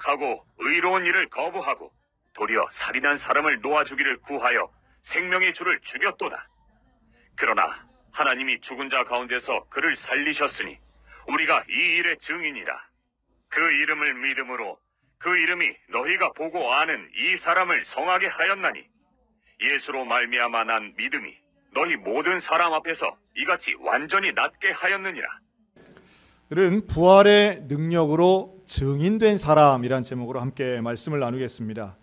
악하고 의로운 일을 거부하고 도리어 살인한 사람을 놓아주기를 구하여 생명의 주를 죽였도다. 그러나 하나님이 죽은 자 가운데서 그를 살리셨으니 우리가 이 일의 증인이라. 그 이름을 믿음으로 그 이름이 너희가 보고 아는 이 사람을 성하게 하였나니 예수로 말미암아 난 믿음이 너희 모든 사람 앞에서 이같이 완전히 낫게 하였느니라. 오늘은 부활의 능력으로 증인된 사람이란 제목으로 함께 말씀을 나누겠습니다.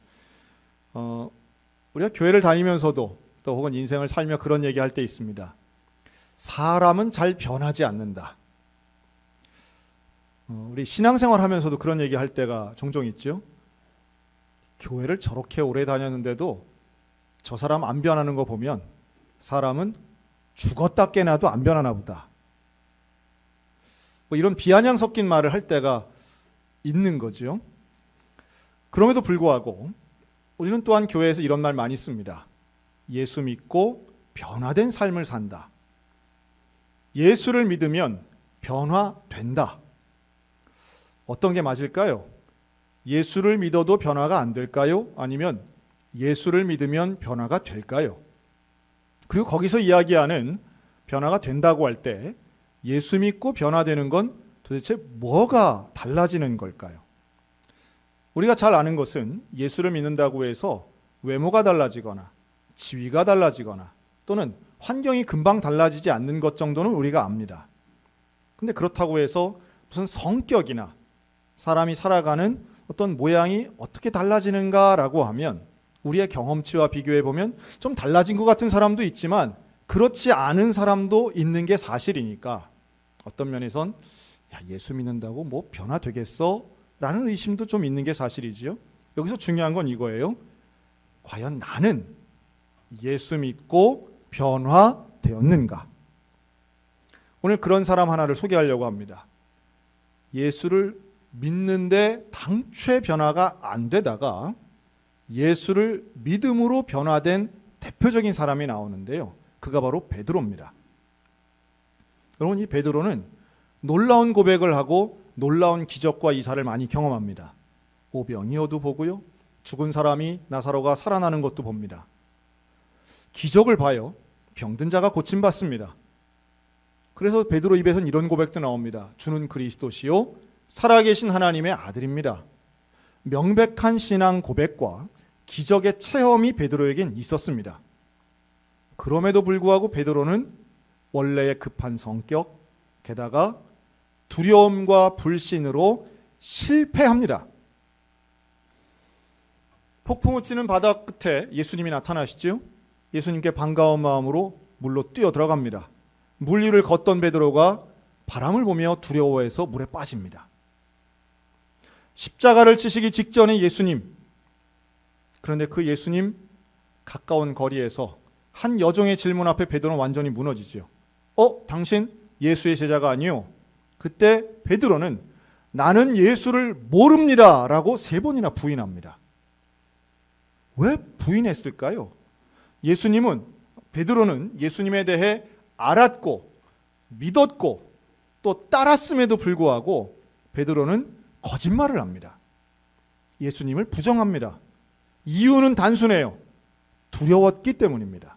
우리가 교회를 다니면서도 또 혹은 인생을 살며 그런 얘기할 때 있습니다. 사람은 잘 변하지 않는다. 우리 신앙생활 하면서도 그런 얘기할 때가 종종 있죠. 교회를 저렇게 오래 다녔는데도 저 사람 안 변하는 거 보면 사람은 죽었다 깨나도 안 변하나 보다. 뭐 이런 비아냥 섞인 말을 할 때가 있는 거죠. 그럼에도 불구하고 우리는 또한 교회에서 이런 말 많이 씁니다. 예수 믿고 변화된 삶을 산다. 예수를 믿으면 변화된다. 어떤 게 맞을까요? 예수를 믿어도 변화가 안 될까요? 아니면 예수를 믿으면 변화가 될까요? 그리고 거기서 이야기하는 변화가 된다고 할 때 예수 믿고 변화되는 건 도대체 뭐가 달라지는 걸까요? 우리가 잘 아는 것은 예수를 믿는다고 해서 외모가 달라지거나 지위가 달라지거나 또는 환경이 금방 달라지지 않는 것 정도는 우리가 압니다. 근데 그렇다고 해서 무슨 성격이나 사람이 살아가는 어떤 모양이 어떻게 달라지는가라고 하면 우리의 경험치와 비교해 보면 좀 달라진 것 같은 사람도 있지만 그렇지 않은 사람도 있는 게 사실이니까 어떤 면에선 야, 예수 믿는다고 뭐 변화되겠어? 라는 의심도 좀 있는 게 사실이지요. 여기서 중요한 건 이거예요. 과연 나는 예수 믿고 변화되었는가? 오늘 그런 사람 하나를 소개하려고 합니다. 예수를 믿는데 당최 변화가 안 되다가 예수를 믿음으로 변화된 대표적인 사람이 나오는데요. 그가 바로 베드로입니다. 여러분, 이 베드로는 놀라운 고백을 하고 놀라운 기적과 이사를 많이 경험합니다. 오병이어도 보고요. 죽은 사람이 나사로가 살아나는 것도 봅니다. 기적을 봐요. 병든 자가 고침받습니다. 그래서 베드로 입에서는 이런 고백도 나옵니다. 주는 그리스도시요 살아계신 하나님의 아들입니다. 명백한 신앙 고백과 기적의 체험이 베드로에겐 있었습니다. 그럼에도 불구하고 베드로는 원래의 급한 성격, 게다가 두려움과 불신으로 실패합니다. 폭풍우 치는 바다 끝에 예수님이 나타나시죠. 예수님께 반가운 마음으로 물로 뛰어 들어갑니다. 물 위를 걷던 베드로가 바람을 보며 두려워해서 물에 빠집니다. 십자가를 치시기 직전에 예수님, 그런데 그 예수님 가까운 거리에서 한 여종의 질문 앞에 베드로는 완전히 무너지죠. 당신 예수의 제자가 아니요? 그때 베드로는 나는 예수를 모릅니다 라고 3번이나 부인합니다. 왜 부인했을까요? 베드로는 예수님에 대해 알았고 믿었고 또 따랐음에도 불구하고 베드로는 거짓말을 합니다. 예수님을 부정합니다. 이유는 단순해요. 두려웠기 때문입니다.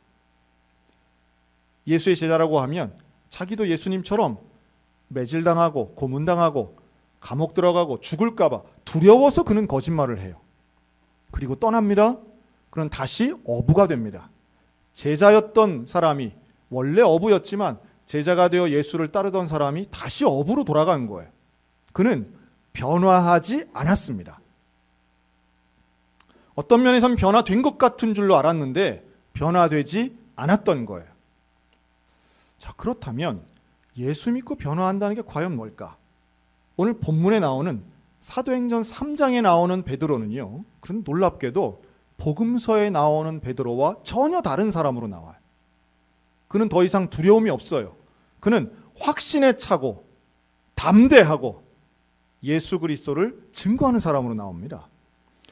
예수의 제자라고 하면 자기도 예수님처럼 매질당하고 고문당하고 감옥 들어가고 죽을까 봐 두려워서 그는 거짓말을 해요. 그리고 떠납니다. 그는 다시 어부가 됩니다. 제자였던 사람이 원래 어부였지만 제자가 되어 예수를 따르던 사람이 다시 어부로 돌아간 거예요. 그는 변화하지 않았습니다. 어떤 면에선 변화된 것 같은 줄로 알았는데 변화되지 않았던 거예요. 자, 그렇다면 예수 믿고 변화한다는 게 과연 뭘까? 오늘 본문에 나오는 사도행전 3장에 나오는 베드로는요, 그런 놀랍게도 복음서에 나오는 베드로와 전혀 다른 사람으로 나와요. 그는 더 이상 두려움이 없어요. 그는 확신에 차고 담대하고 예수 그리스도를 증거하는 사람으로 나옵니다.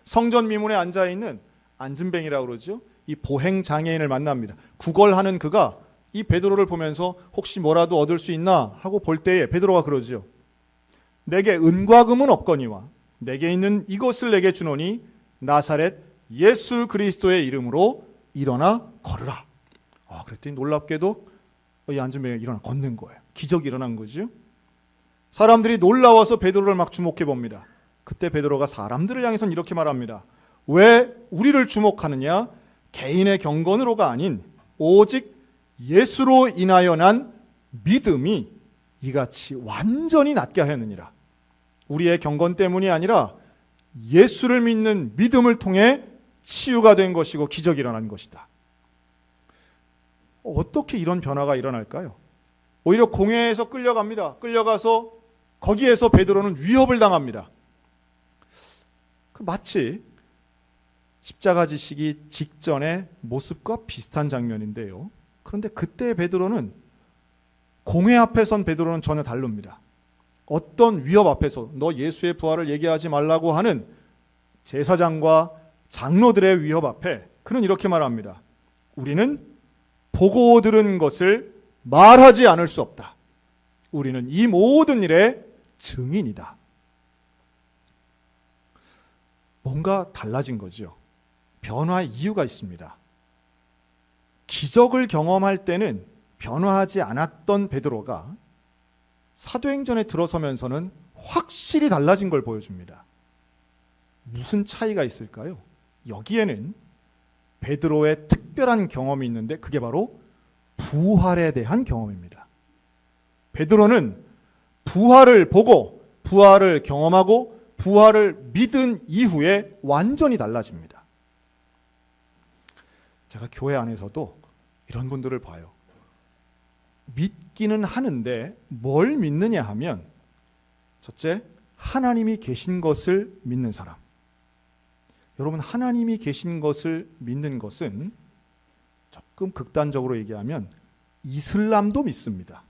성전 미문에 앉아있는 안진뱅이라고 그러죠. 이 보행 장애인을 만납니다. 구걸하는 그가 이 베드로를 보면서 혹시 뭐라도 얻을 수 있나 하고 볼 때에 베드로가 그러죠. 내게 은과 금은 없거니와 내게 있는 이것을 내게 주노니 나사렛 예수 그리스도의 이름으로 일어나 걸으라. 그랬더니 놀랍게도 이 앉은 병이 일어나 걷는 거예요. 기적이 일어난 거죠. 사람들이 놀라워서 베드로를 막 주목해 봅니다. 그때 베드로가 사람들을 향해서는 이렇게 말합니다. 왜 우리를 주목하느냐? 개인의 경건으로가 아닌 오직 예수로 인하여 난 믿음이 이같이 완전히 낫게 하였느니라. 우리의 경건 때문이 아니라 예수를 믿는 믿음을 통해 치유가 된 것이고 기적이 일어난 것이다. 어떻게 이런 변화가 일어날까요? 오히려 공회에서 끌려갑니다. 끌려가서 거기에서 베드로는 위협을 당합니다. 마치 십자가 지시기 직전의 모습과 비슷한 장면인데요. 그런데 그때 베드로는 공회 앞에 선 베드로는 전혀 다릅니다. 어떤 위협 앞에서 너 예수의 부활을 얘기하지 말라고 하는 제사장과 장로들의 위협 앞에 그는 이렇게 말합니다. 우리는 보고 들은 것을 말하지 않을 수 없다. 우리는 이 모든 일의 증인이다. 뭔가 달라진 거죠. 변화의 이유가 있습니다. 기적을 경험할 때는 변화하지 않았던 베드로가 사도행전에 들어서면서는 확실히 달라진 걸 보여줍니다. 무슨 차이가 있을까요? 여기에는 베드로의 특별한 경험이 있는데 그게 바로 부활에 대한 경험입니다. 베드로는 부활을 보고 부활을 경험하고 부활을 믿은 이후에 완전히 달라집니다. 제가 교회 안에서도 이런 분들을 봐요. 믿기는 하는데 뭘 믿느냐 하면 첫째, 하나님이 계신 것을 믿는 사람. 여러분, 하나님이 계신 것을 믿는 것은 조금 극단적으로 얘기하면 이슬람도 믿습니다.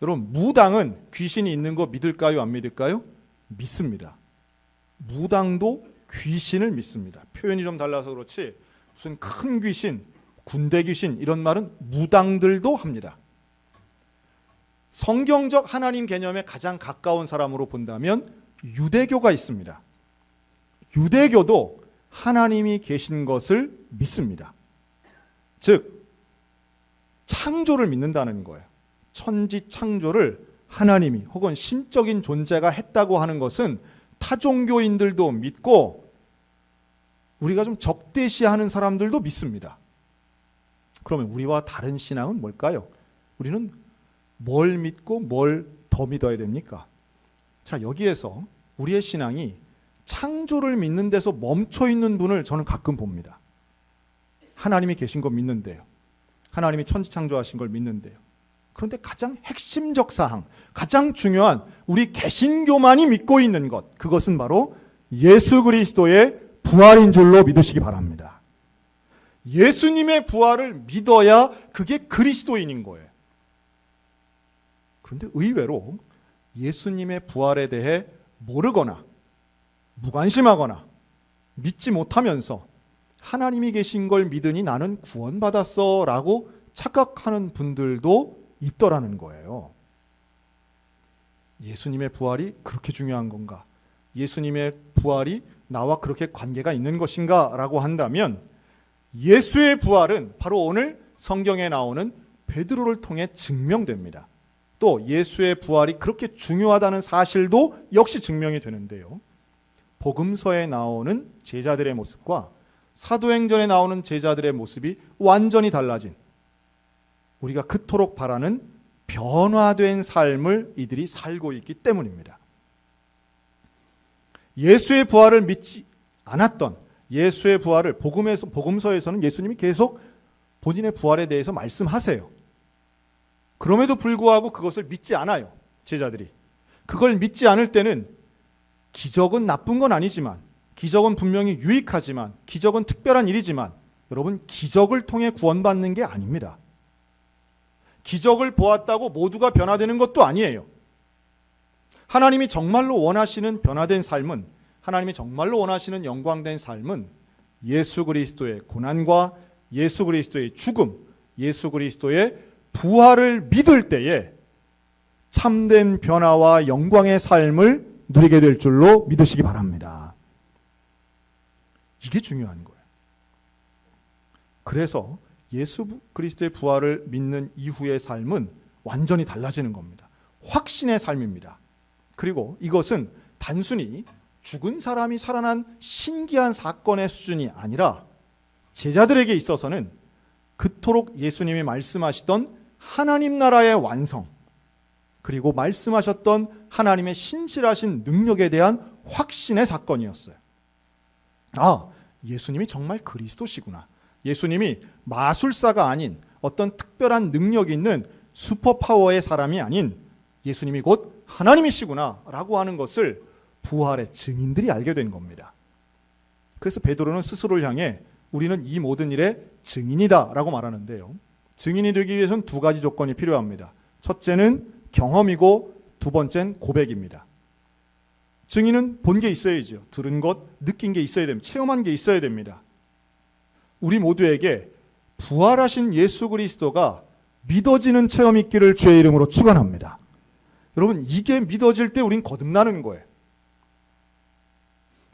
여러분, 무당은 귀신이 있는 거 믿을까요? 안 믿을까요? 믿습니다. 무당도 귀신을 믿습니다. 표현이 좀 달라서 그렇지 무슨 큰 귀신, 군대 귀신 이런 말은 무당들도 합니다. 성경적 하나님 개념에 가장 가까운 사람으로 본다면 유대교가 있습니다. 유대교도 하나님이 계신 것을 믿습니다. 즉 창조를 믿는다는 거예요. 천지 창조를 하나님이 혹은 신적인 존재가 했다고 하는 것은 타종교인들도 믿고 우리가 좀 적대시하는 사람들도 믿습니다. 그러면 우리와 다른 신앙은 뭘까요? 우리는 뭘 믿고 뭘 더 믿어야 됩니까? 자, 여기에서 우리의 신앙이 창조를 믿는 데서 멈춰 있는 분을 저는 가끔 봅니다. 하나님이 계신 거 믿는데요. 하나님이 천지 창조하신 걸 믿는데요. 그런데 가장 핵심적 사항, 가장 중요한 우리 개신교만이 믿고 있는 것, 그것은 바로 예수 그리스도의 부활인 줄로 믿으시기 바랍니다. 예수님의 부활을 믿어야 그게 그리스도인인 거예요. 그런데 의외로 예수님의 부활에 대해 모르거나 무관심하거나 믿지 못하면서 하나님이 계신 걸 믿으니 나는 구원받았어 라고 착각하는 분들도 있더라는 거예요. 예수님의 부활이 그렇게 중요한 건가? 예수님의 부활이 나와 그렇게 관계가 있는 것인가? 라고 한다면 예수의 부활은 바로 오늘 성경에 나오는 베드로를 통해 증명됩니다. 또 예수의 부활이 그렇게 중요하다는 사실도 역시 증명이 되는데요. 복음서에 나오는 제자들의 모습과 사도행전에 나오는 제자들의 모습이 완전히 달라진, 우리가 그토록 바라는 변화된 삶을 이들이 살고 있기 때문입니다. 예수의 부활을 믿지 않았던, 예수의 부활을 복음서에서는 예수님이 계속 본인의 부활에 대해서 말씀하세요. 그럼에도 불구하고 그것을 믿지 않아요, 제자들이. 그걸 믿지 않을 때는 기적은 나쁜 건 아니지만, 기적은 분명히 유익하지만, 기적은 특별한 일이지만, 여러분, 기적을 통해 구원받는 게 아닙니다. 기적을 보았다고 모두가 변화되는 것도 아니에요. 하나님이 정말로 원하시는 변화된 삶은, 하나님이 정말로 원하시는 영광된 삶은 예수 그리스도의 고난과 예수 그리스도의 죽음, 예수 그리스도의 부활을 믿을 때에 참된 변화와 영광의 삶을 누리게 될 줄로 믿으시기 바랍니다. 이게 중요한 거예요. 그래서 예수 그리스도의 부활을 믿는 이후의 삶은 완전히 달라지는 겁니다. 확신의 삶입니다. 그리고 이것은 단순히 죽은 사람이 살아난 신기한 사건의 수준이 아니라 제자들에게 있어서는 그토록 예수님이 말씀하시던 하나님 나라의 완성, 그리고 말씀하셨던 하나님의 신실하신 능력에 대한 확신의 사건이었어요. 아, 예수님이 정말 그리스도시구나. 예수님이 마술사가 아닌 어떤 특별한 능력이 있는 슈퍼파워의 사람이 아닌 예수님이 곧 하나님이시구나 라고 하는 것을 부활의 증인들이 알게 된 겁니다. 그래서 베드로는 스스로를 향해 우리는 이 모든 일의 증인이다 라고 말하는데요. 증인이 되기 위해서는 두 가지 조건이 필요합니다. 첫째는 경험이고 두 번째는 고백입니다. 증인은 본 게 있어야죠. 들은 것, 느낀 게 있어야 됩니다. 체험한 게 있어야 됩니다. 우리 모두에게 부활하신 예수 그리스도가 믿어지는 체험이 있기를 주의 이름으로 축원합니다. 여러분, 이게 믿어질 때 우린 거듭나는 거예요.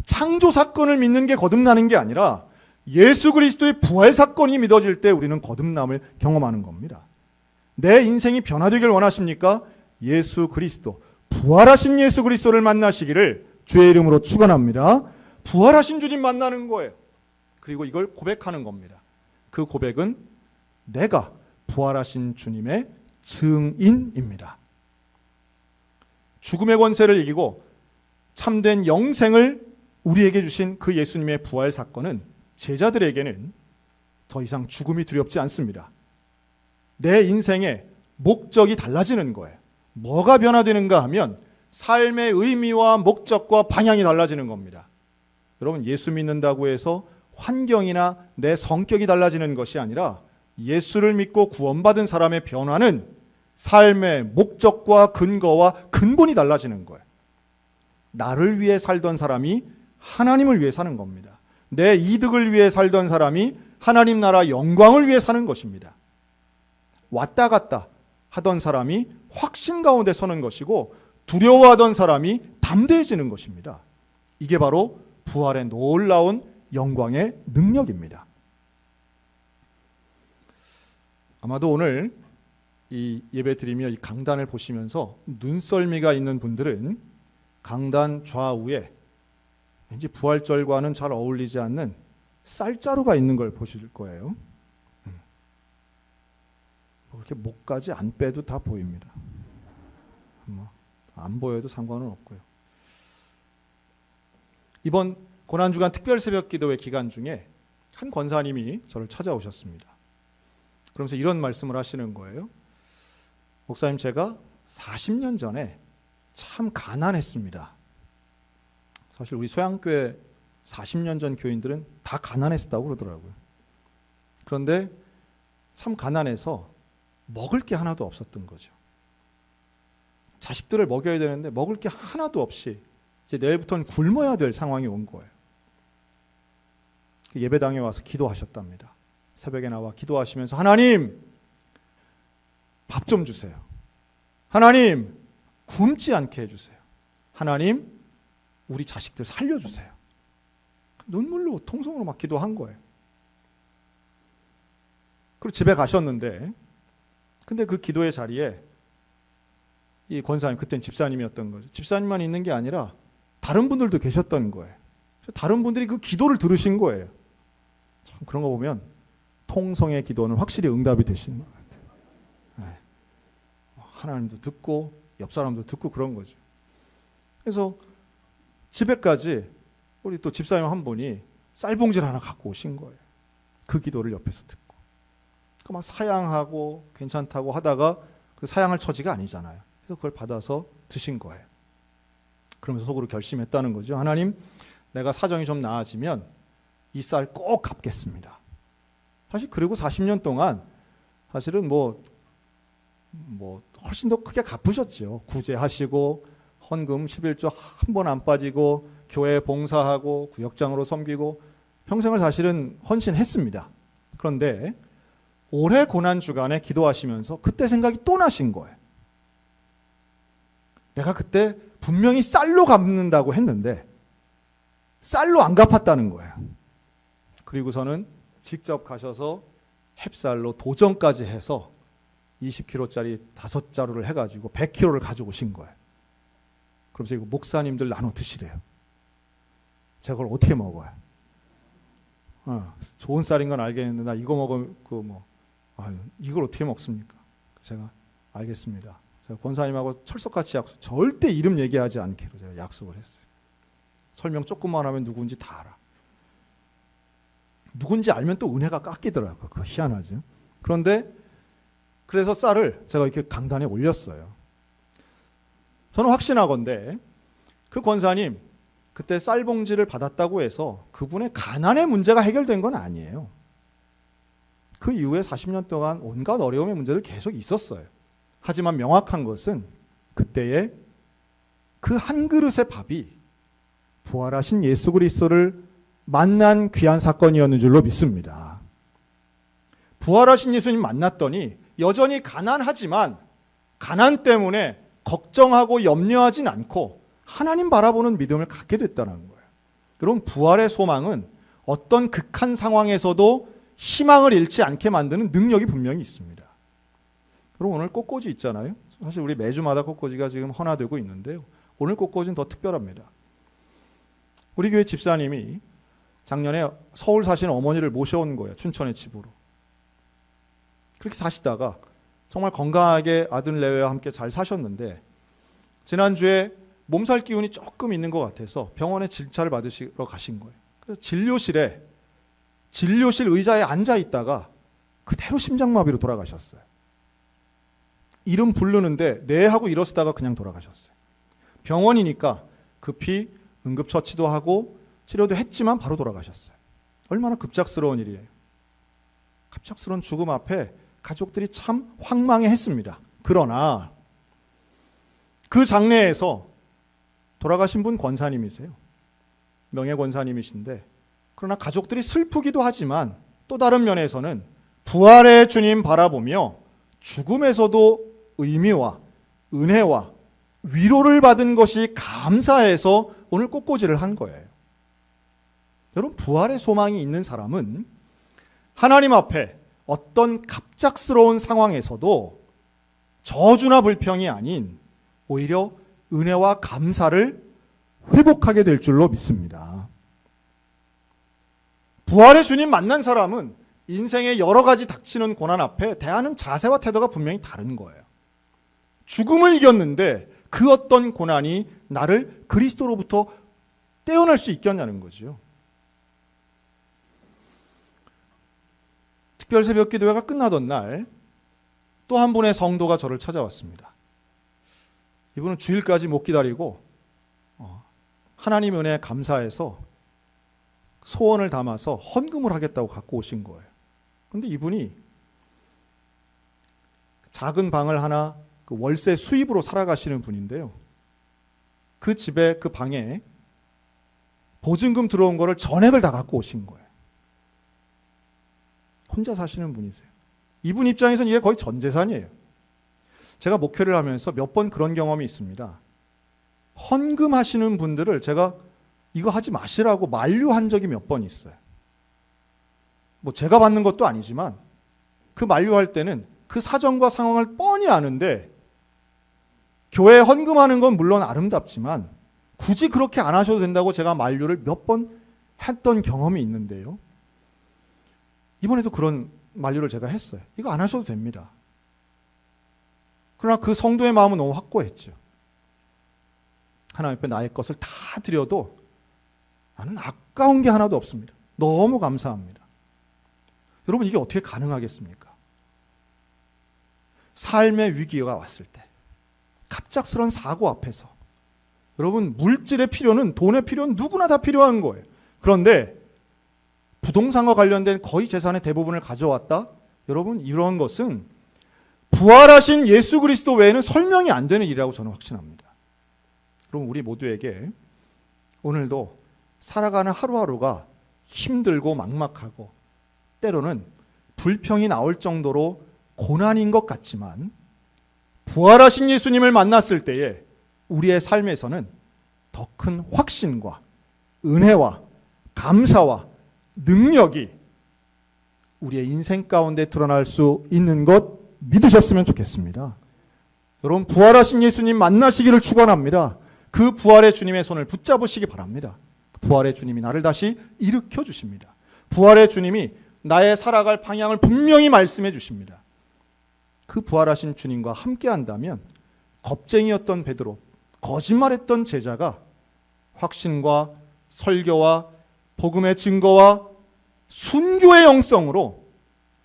창조 사건을 믿는 게 거듭나는 게 아니라 예수 그리스도의 부활 사건이 믿어질 때 우리는 거듭남을 경험하는 겁니다. 내 인생이 변화되길 원하십니까? 예수 그리스도, 부활하신 예수 그리스도를 만나시기를 주의 이름으로 축원합니다. 부활하신 주님 만나는 거예요. 그리고 이걸 고백하는 겁니다. 그 고백은 내가 부활하신 주님의 증인입니다. 죽음의 권세를 이기고 참된 영생을 우리에게 주신 그 예수님의 부활 사건은 제자들에게는 더 이상 죽음이 두렵지 않습니다. 내 인생의 목적이 달라지는 거예요. 뭐가 변화되는가 하면 삶의 의미와 목적과 방향이 달라지는 겁니다. 여러분, 예수 믿는다고 해서 환경이나 내 성격이 달라지는 것이 아니라 예수를 믿고 구원받은 사람의 변화는 삶의 목적과 근거와 근본이 달라지는 거예요. 나를 위해 살던 사람이 하나님을 위해 사는 겁니다. 내 이득을 위해 살던 사람이 하나님 나라 영광을 위해 사는 것입니다. 왔다 갔다 하던 사람이 확신 가운데 서는 것이고 두려워하던 사람이 담대해지는 것입니다. 이게 바로 부활의 놀라운 영광의 능력입니다. 아마도 오늘 이 예배 드리며 이 강단을 보시면서 눈썰미가 있는 분들은 강단 좌우에 왠지 부활절과는 잘 어울리지 않는 쌀자루가 있는 걸 보실 거예요. 그렇게 목까지 안 빼도 다 보입니다. 안 보여도 상관은 없고요. 이번 고난주간 특별새벽기도회 기간 중에 한 권사님이 저를 찾아오셨습니다. 그러면서 이런 말씀을 하시는 거예요. 목사님, 제가 40년 전에 참 가난했습니다. 사실 우리 소양교회 40년 전 교인들은 다 가난했다고 그러더라고요. 그런데 참 가난해서 먹을 게 하나도 없었던 거죠. 자식들을 먹여야 되는데 먹을 게 하나도 없이 이제 내일부터는 굶어야 될 상황이 온 거예요. 예배당에 와서 기도하셨답니다. 새벽에 나와 기도하시면서 하나님, 밥 좀 주세요. 하나님, 굶지 않게 해주세요. 하나님, 우리 자식들 살려주세요. 눈물로 통성으로 막 기도한 거예요. 그리고 집에 가셨는데, 근데 그 기도의 자리에 이 권사님, 그땐 집사님이었던 거죠. 집사님만 있는 게 아니라 다른 분들도 계셨던 거예요. 다른 분들이 그 기도를 들으신 거예요. 참 그런 거 보면 통성의 기도는 확실히 응답이 되시는 것 같아요. 네. 하나님도 듣고 옆 사람도 듣고 그런 거죠. 그래서 집에까지 우리 또 집사님 한 분이 쌀봉지를 하나 갖고 오신 거예요. 그 기도를 옆에서 듣고. 막 사양하고 괜찮다고 하다가 그 사양할 처지가 아니잖아요. 그래서 그걸 받아서 드신 거예요. 그러면서 속으로 결심했다는 거죠. 하나님, 내가 사정이 좀 나아지면 이 쌀 꼭 갚겠습니다. 사실 그리고 40년 동안 사실은 뭐 훨씬 더 크게 갚으셨죠. 구제하시고 헌금 11조 한 번 안 빠지고 교회 봉사하고 구역장으로 섬기고 평생을 사실은 헌신했습니다. 그런데 올해 고난주간에 기도하시면서 그때 생각이 또 나신 거예요. 내가 그때 분명히 쌀로 갚는다고 했는데 쌀로 안 갚았다는 거예요. 그리고서는 직접 가셔서 햅쌀로 도정까지 해서 20kg짜리 5자루를 해가지고 100kg를 가져오신 거예요. 그러면서 이거 목사님들 나눠 드시래요. 제가 그걸 어떻게 먹어요? 좋은 쌀인 건 알겠는데 나 이거 먹으면 이걸 어떻게 먹습니까? 제가 알겠습니다. 제가 권사님하고 철석같이 약속, 절대 이름 얘기하지 않기로 제가 약속을 했어요. 설명 조금만 하면 누군지 다 알아. 누군지 알면 또 은혜가 깎이더라고요. 그거 희한하죠. 그런데 그래서 쌀을 제가 이렇게 강단에 올렸어요. 저는 확신하건대 그 권사님 그때 쌀봉지를 받았다고 해서 그분의 가난의 문제가 해결된 건 아니에요. 그 이후에 40년 동안 온갖 어려움의 문제들 계속 있었어요. 하지만 명확한 것은 그때의 그 한 그릇의 밥이 부활하신 예수 그리스도를 만난 귀한 사건이었는 줄로 믿습니다. 부활하신 예수님 만났더니 여전히 가난하지만 가난 때문에 걱정하고 염려하진 않고 하나님 바라보는 믿음을 갖게 됐다는 거예요. 여러분, 부활의 소망은 어떤 극한 상황에서도 희망을 잃지 않게 만드는 능력이 분명히 있습니다. 여러분, 오늘 꽃꽂이 있잖아요. 사실 우리 매주마다 꽃꽂이가 지금 헌화되고 있는데요. 오늘 꽃꽂이는 더 특별합니다. 우리 교회 집사님이 작년에 서울 사시는 어머니를 모셔온 거예요. 춘천의 집으로. 그렇게 사시다가 정말 건강하게 아들 내외와 함께 잘 사셨는데 지난주에 몸살 기운이 조금 있는 것 같아서 병원에 진찰을 받으시러 가신 거예요. 그래서 진료실 의자에 앉아 있다가 그대로 심장마비로 돌아가셨어요. 이름 부르는데 네 하고 일어서다가 그냥 돌아가셨어요. 병원이니까 급히 응급처치도 하고 치료도 했지만 바로 돌아가셨어요. 얼마나 급작스러운 일이에요. 갑작스러운 죽음 앞에 가족들이 참 황망해했습니다. 그러나 그 장례에서 돌아가신 분 권사님이세요. 명예 권사님이신데 그러나 가족들이 슬프기도 하지만 또 다른 면에서는 부활의 주님 바라보며 죽음에서도 의미와 은혜와 위로를 받은 것이 감사해서 오늘 꽃꽂이를 한 거예요. 여러분, 부활의 소망이 있는 사람은 하나님 앞에 어떤 갑작스러운 상황에서도 저주나 불평이 아닌 오히려 은혜와 감사를 회복하게 될 줄로 믿습니다. 부활의 주님 만난 사람은 인생의 여러 가지 닥치는 고난 앞에 대하는 자세와 태도가 분명히 다른 거예요. 죽음을 이겼는데 그 어떤 고난이 나를 그리스도로부터 떼어낼 수 있겠냐는 거죠. 특별 새벽 기도회가 끝나던 날 또 한 분의 성도가 저를 찾아왔습니다. 이분은 주일까지 못 기다리고 하나님 은혜에 감사해서 소원을 담아서 헌금을 하겠다고 갖고 오신 거예요. 그런데 이분이 작은 방을 하나 그 월세 수입으로 살아가시는 분인데요. 그 집에 그 방에 보증금 들어온 거를 전액을 다 갖고 오신 거예요. 혼자 사시는 분이세요. 이분 입장에서는 이게 거의 전 재산이에요. 제가 목회를 하면서 몇 번 그런 경험이 있습니다. 헌금하시는 분들을 제가 이거 하지 마시라고 만류한 적이 몇 번 있어요. 뭐 제가 받는 것도 아니지만 그 만류할 때는 그 사정과 상황을 뻔히 아는데 교회에 헌금하는 건 물론 아름답지만 굳이 그렇게 안 하셔도 된다고 제가 만류를 몇 번 했던 경험이 있는데요. 이번에도 그런 만류를 제가 했어요. 이거 안 하셔도 됩니다. 그러나 그 성도의 마음은 너무 확고했죠. 하나님 앞에 나의 것을 다 드려도 나는 아까운 게 하나도 없습니다. 너무 감사합니다. 여러분, 이게 어떻게 가능하겠습니까? 삶의 위기가 왔을 때, 갑작스러운 사고 앞에서, 여러분, 물질의 필요는, 돈의 필요는 누구나 다 필요한 거예요. 그런데 부동산과 관련된 거의 재산의 대부분을 가져왔다? 여러분, 이런 것은 부활하신 예수 그리스도 외에는 설명이 안 되는 일이라고 저는 확신합니다. 여러분, 우리 모두에게 오늘도 살아가는 하루하루가 힘들고 막막하고 때로는 불평이 나올 정도로 고난인 것 같지만 부활하신 예수님을 만났을 때에 우리의 삶에서는 더 큰 확신과 은혜와 감사와 능력이 우리의 인생 가운데 드러날 수 있는 것 믿으셨으면 좋겠습니다. 여러분, 부활하신 예수님 만나시기를 축원합니다. 그 부활의 주님의 손을 붙잡으시기 바랍니다. 부활의 주님이 나를 다시 일으켜 주십니다. 부활의 주님이 나의 살아갈 방향을 분명히 말씀해 주십니다. 그 부활하신 주님과 함께 한다면 겁쟁이였던 베드로, 거짓말했던 제자가 확신과 설교와 복음의 증거와 순교의 영성으로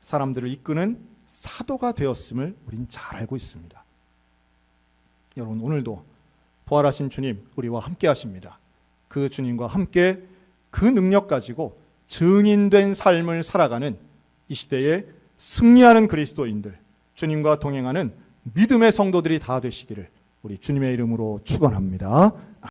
사람들을 이끄는 사도가 되었음을 우린 잘 알고 있습니다. 여러분, 오늘도 부활하신 주님 우리와 함께 하십니다. 그 주님과 함께 그 능력 가지고 증인된 삶을 살아가는 이 시대에 승리하는 그리스도인들, 주님과 동행하는 믿음의 성도들이 다 되시기를 우리 주님의 이름으로 축원합니다.